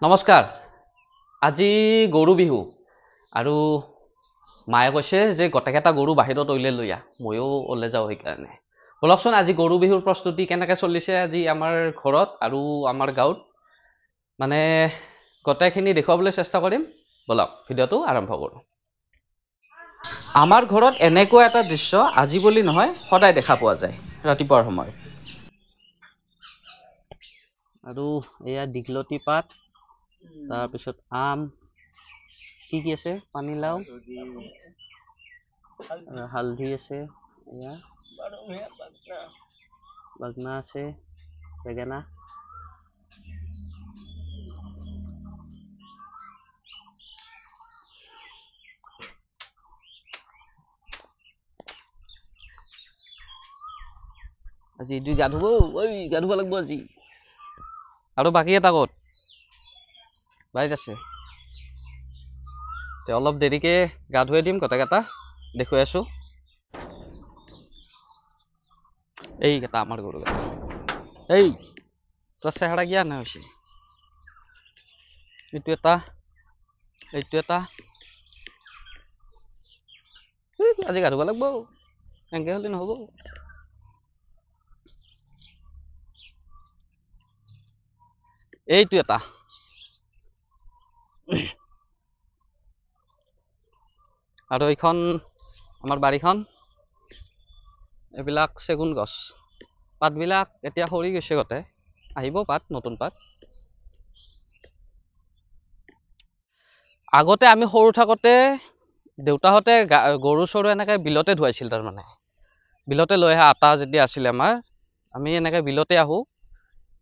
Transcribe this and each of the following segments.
নমস্কাৰ। আজি গৰু বিহু আৰু মায়ে কৈছে যে গোটেইকেইটা গৰু বাহিৰত ওলাই লৈ আহ, ময়ো ওলাই যাওঁ। সেইকাৰণে বলকচোন আজি গৰু বিহুৰ প্ৰস্তুতি কেনেকৈ চলিছে আজি আমাৰ ঘৰত আৰু আমাৰ গাঁৱত মানে গোটেইখিনি দেখুৱাবলৈ চেষ্টা কৰিম। বলক ভিডিঅ'টো আৰম্ভ কৰোঁ। আমাৰ ঘৰত এনেকুৱা এটা দৃশ্য আজি বুলি নহয় সদায় দেখা পোৱা যায় ৰাতিপুৱাৰ সময়ত। আৰু এয়া দীঘলতি পাত, তাৰপিছত আম, কি কি আছে, পানীলাও, হালধি আছে, এয়া বাগনা আছে, বেঙেনা, আজি দুই গা ধুব, গা ধুব লাগিব আজি। আৰু বাকী এটা ক'ত বাৰীত আছে, অলপ দেৰিকে গা ধুৱাই দিম গোটেইকেইটা, দেখুৱাই আছো। এইকেইটা আমাৰ গৰু কেইটা। এই তোৰ চেহেৰা কিয়া নাই হৈছে, এইটো এটা, এইটো এটা। আজি গা ধুব লাগিব, এনেকে হ'লে নহ'ব। এইটো এটা, আৰু এইখন আমাৰ বাৰীখন, এইবিলাক চেগুন গছ, পাতবিলাক এতিয়া সৰি গৈছে গোটেই, আহিব পাত, নতুন পাত। আগতে আমি সৰু থাকোতে দেউতাহঁতে গৰু চৰু এনেকে বিলতে ধুৱাইছিল। তাৰমানে বিলতে লৈ আহা আটা যেতিয়া আছিলে আমাৰ, আমি এনেকে বিলতে আহোঁ,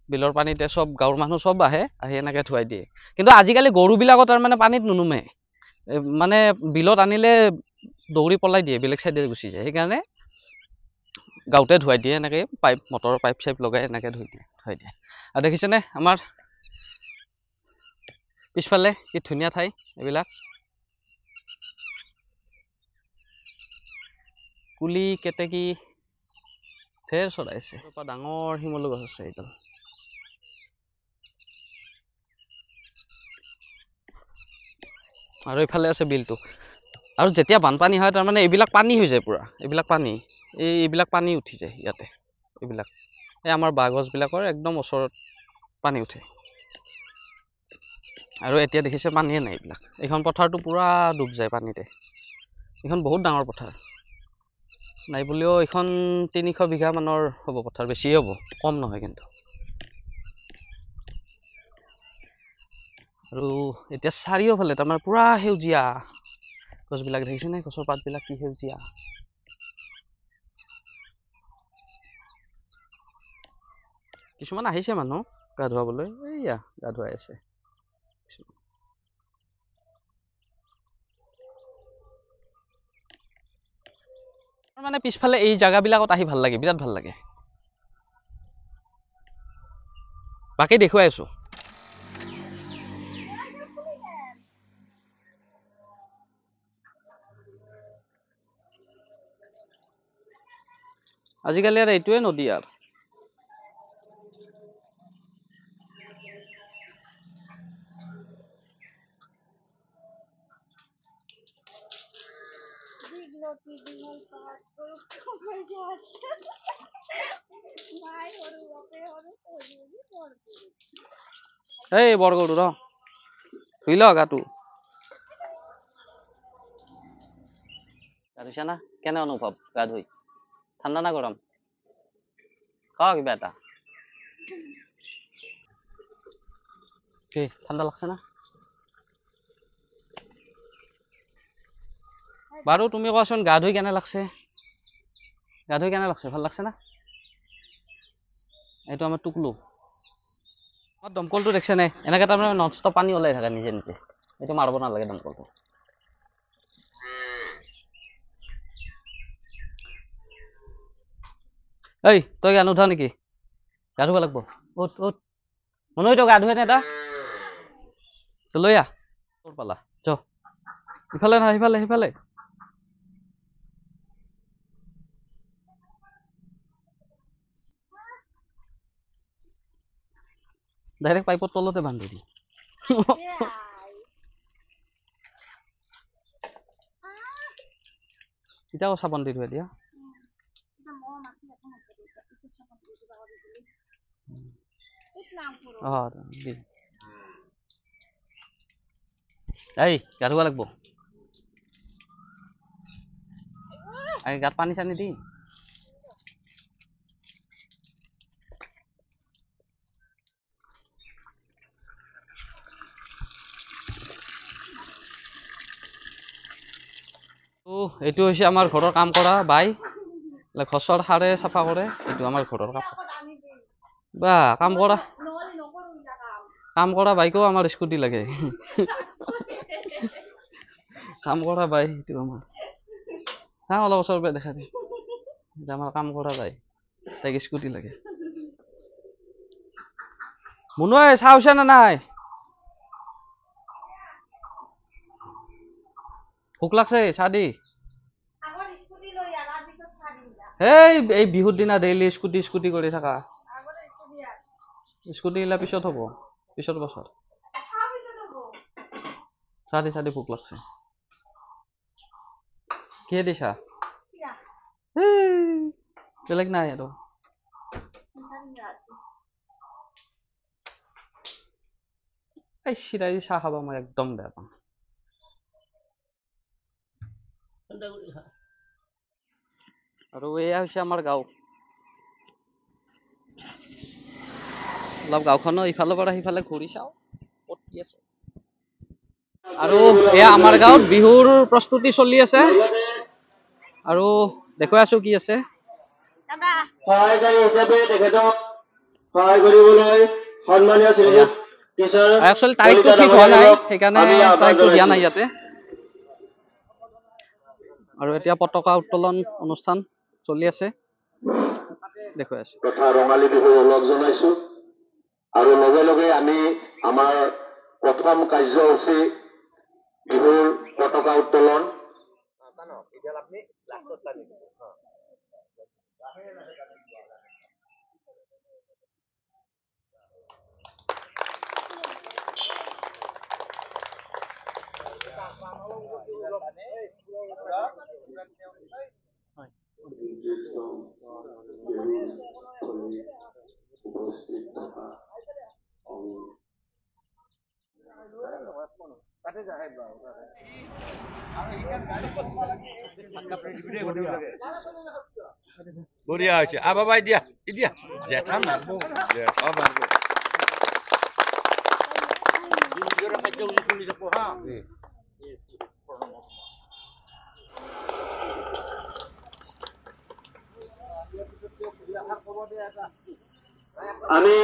বিলৰ পানীতে চব গাঁৱৰ মানুহ চব আহি এনেকে ধুৱাই দিয়ে। কিন্তু আজিকালি গৰুবিলাকো তাৰমানে পানীত নুনুমে, মানে বিলত আনিলে দৌৰি পলাই দিয়ে, বেলেগ চাইডে গুচি যায়। সেইকাৰণে গাঁৱতে ধুৱাই দিয়ে, এনেকে পাইপ, মটৰৰ পাইপ চাইপ লগাই এনেকে ধুৱাই দিয়ে। আৰু দেখিছেনে আমাৰ পিছফালে কি ধুনীয়া ঠাই, এইবিলাক কুলি, কেতেকী, ঢেৰ চৰাই আছে। ডাঙৰ শিমলু গছ আছে এইডাল। আৰু এইফালে আছে বিলটো। আৰু যেতিয়া বানপানী হয় তাৰমানে এইবিলাক পানী হৈ যায় পুৰা, এইবিলাক পানী, এইবিলাক পানী উঠি যায় ইয়াতে। এইবিলাক এই আমাৰ বাঁহ গছবিলাকৰ একদম ওচৰত পানী উঠে। আৰু এতিয়া দেখিছে পানীয়ে নাই এইবিলাক। এইখন পথাৰটো পুৰা ডুব যায় পানীতে। এইখন বহুত ডাঙৰ পথাৰ, নাই বুলিও এইখন 300 বিঘা মানৰ হ'ব পথাৰ, বেছিয়ে হ'ব, কম নহয় কিন্তু। আৰু এতিয়া চাৰিওফালে তাৰমানে পুৰা সেউজীয়া গছবিলাক, দেখিছেনে গছৰ পাতবিলাক কি সেউজীয়া। কিছুমান আহিছে মানুহ গা ধুৱাবলৈ, এইয়া গা ধুৱাই আছে। মানে পিছফালে এই জেগাবিলাকত আহি ভাল লাগে, বিৰাট ভাল লাগে। বাকী দেখুৱাই আছো। আজিকালি আৰু এইটোৱে নদী আৰু। এই বৰগৰু ৰ ধুই ল গাটো। গা ধুইছা না? কেনে অনুভৱ গা ধুই? ঠাণ্ডা না গৰম? কিবা এটা কি ঠাণ্ডা লাগছে না? বাৰু তুমি কোৱাচোন, গা ধুই কেনে লাগছে? গা ধুই কেনে লাগছে, ভাল লাগছে না? এইটো আমাৰ টুকলু। দমকলটো দেখিছে নে? এনেকে তাৰমানে নন ষ্টপ পানী ওলাই থাকে নিজে নিজে। এইটো মাৰিব নালাগে দমকলটো। এই তই গা নুধা নেকি? গা ধুব লাগিব। উঠ উঠ মনৈ, তই গা ধুৱে নে এটা? লৈ আহ। ক'ত পালা? ইফালে নহয়, সিফালে সিফালে। ডাইৰেক্ট পাইপৰ তলতে বান্ধি দি। এতিয়া কথা বন্ধ দি দিয়া এই গা ধুব লাগিব গাত পানী চানী দি এইটো হৈছে আমাৰ ঘৰৰ কাম কৰা বাই ঘৰৰ সাৰে চাফা কৰে এইটো আমাৰ ঘৰৰ কাম বা কাম কৰা বাইকো আমাৰ স্কুটি লাগে কাম কৰা বাই এইটো আমাৰ অলপ ওচৰৰ পৰা দেখা দিয়ে আমাৰ কাম কৰা বাই তাইক স্কুটি লাগে মুনুৱাই চাহ হৈছে নে নাই ভোক লাগছে চাহ দি এই বিহুৰ দিনা ডেইলি স্কুটি কৰি থাকা স্কুটি গিলা পিছত হ'ব পিছৰ বছৰ চাহ দি ভোক লাগছে কিহে দি চাহ বেলেগ নাই আৰু এই চিৰাই চাহ খাব মই একদম বেয়া পাওঁ আৰু এয়া হৈছে আমাৰ গাঁও অলপ গাঁওখনৰ ইফালৰ পৰা সিফালে ঘূৰি চাওঁ ক'ত কি আছে আৰু এয়া আমাৰ গাঁৱত বিহুৰ প্ৰস্তুতি চলি আছে আৰু দেখুৱাই আছো কি আছে সহায়কাৰী হিচাপে তেখেতক সহায় কৰিবলৈ সন্মানীয় শ্ৰীযুত একচুৱেলি তাৰিখটো ঠিক হোৱা নাই সেইকাৰণে তাৰিখটো দিয়া নাই ইয়াতে আৰু এতিয়া পতাকা উত্তোলন অনুষ্ঠান চলি আছে দেখুৱাই আছো তথা ৰঙালী বিহু ওলগ জনাইছো আৰু লগে লগে আমি আমাৰ প্ৰথম কাৰ্যসূচী বিহুৰ পতাকা উত্তোলন বঢ়িয়া হৈছে বাবা দিয়া জেঠা মাৰিব আমি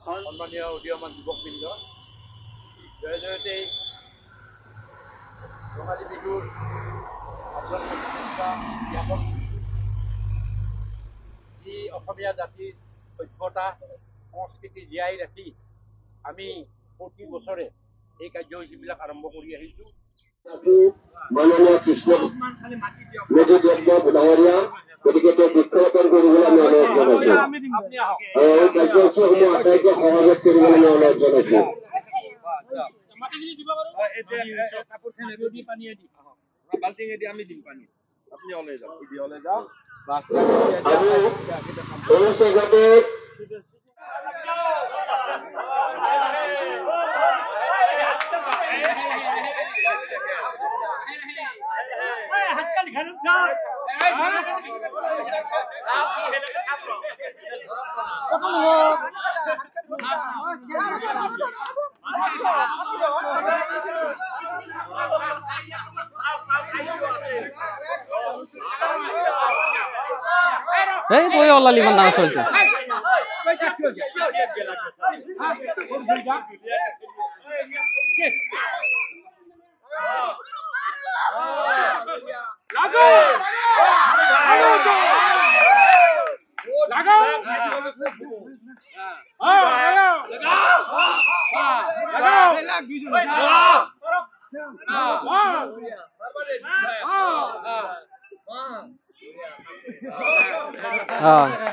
সন্মানীয় উদীয়মান যুৱকবৃন্দ জয়তে ৰঙালী বিহুৰ যি অসমীয়া জাতিৰ সভ্যতা সংস্কৃতি জীয়াই ৰাখি আমি প্ৰতি বছৰে এই কাৰ্যসূচীবিলাক আৰম্ভ কৰি আহিছো মাননীয় কৃষ্ণ ডাঙৰীয়া গতিকে তেওঁ বৃক্ষৰোপণ কৰিবলৈ আমি অনুৰোধ জনাইছো আৰু এই কাৰ্যসূচীসমূহ আটাইকে সহযোগ কৰিবলৈ আমি অনুৰোধ জনাইছো বাল্টিঙেদি আমি দিম পানী আপুনি ওলাই যাওক এই বই ওলালি ইমান ডাঙৰ চলছে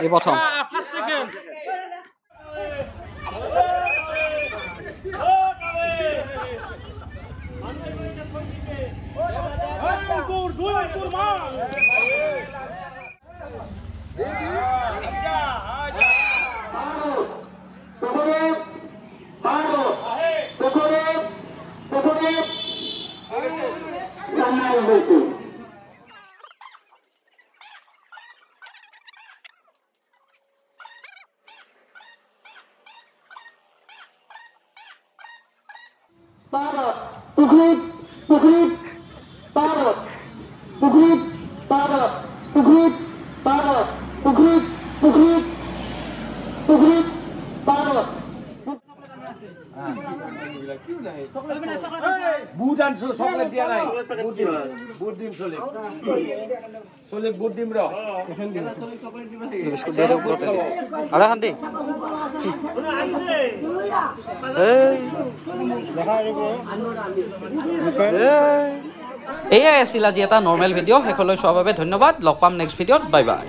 এই প্রথম বুট আনছো চকলেট দিয়া নাই বুট দিম চলে বুট দিম র বিস্কুট দে আৰু এখন দি এয়াই আছিল আজি এটা নৰ্মেল ভিডিঅ' শেষলৈ চোৱাৰ বাবে ধন্যবাদ লগ পাম নেক্সট ভিডিঅ'ত বাই বাই